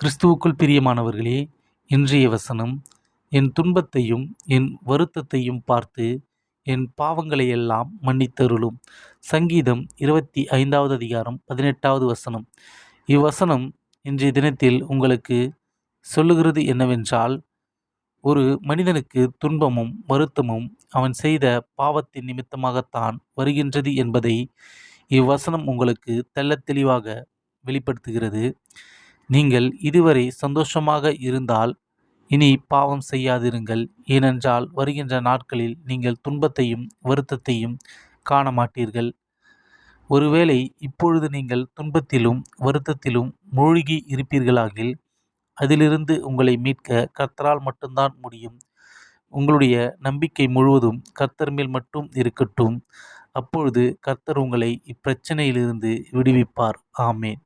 கிறிஸ்துவுக்குள் பிரியமானவர்களே, இன்றைய வசனம், என் துன்பத்தையும் என் வருத்தத்தையும் பார்த்து என் பாவங்களையெல்லாம் மன்னித்தருளும். சங்கீதம் 25வது அதிகாரம் 18வது வசனம். இவ்வசனம் இன்றைய தினத்தில் உங்களுக்கு சொல்லுகிறது என்னவென்றால், ஒரு மனிதனுக்கு துன்பமும் வருத்தமும் அவன் செய்த பாவத்தின் நிமித்தமாகத்தான் வருகின்றது என்பதை இவ்வசனம் உங்களுக்கு தெள்ளத் தெளிவாக வெளிப்படுத்துகிறது. நீங்கள் இதுவரை சந்தோஷமாக இருந்தால் இனி பாவம் செய்யாதிருங்கள். ஏனென்றால் வருகின்ற நாட்களில் நீங்கள் துன்பத்தையும் வருத்தத்தையும் காண மாட்டீர்கள். ஒருவேளை இப்பொழுது நீங்கள் துன்பத்திலும் வருத்தத்திலும் மூழ்கி இருப்பீர்களாகில் அதிலிருந்து உங்களை மீட்க கர்த்தரால் மட்டும்தான் முடியும். உங்களுடைய நம்பிக்கை முழுவதும் கர்த்தர் மேல் மட்டும் இருக்கட்டும். அப்பொழுது கர்த்தர் உங்களை இப்பிரச்சனையிலிருந்து விடுவிப்பார். ஆமேன்.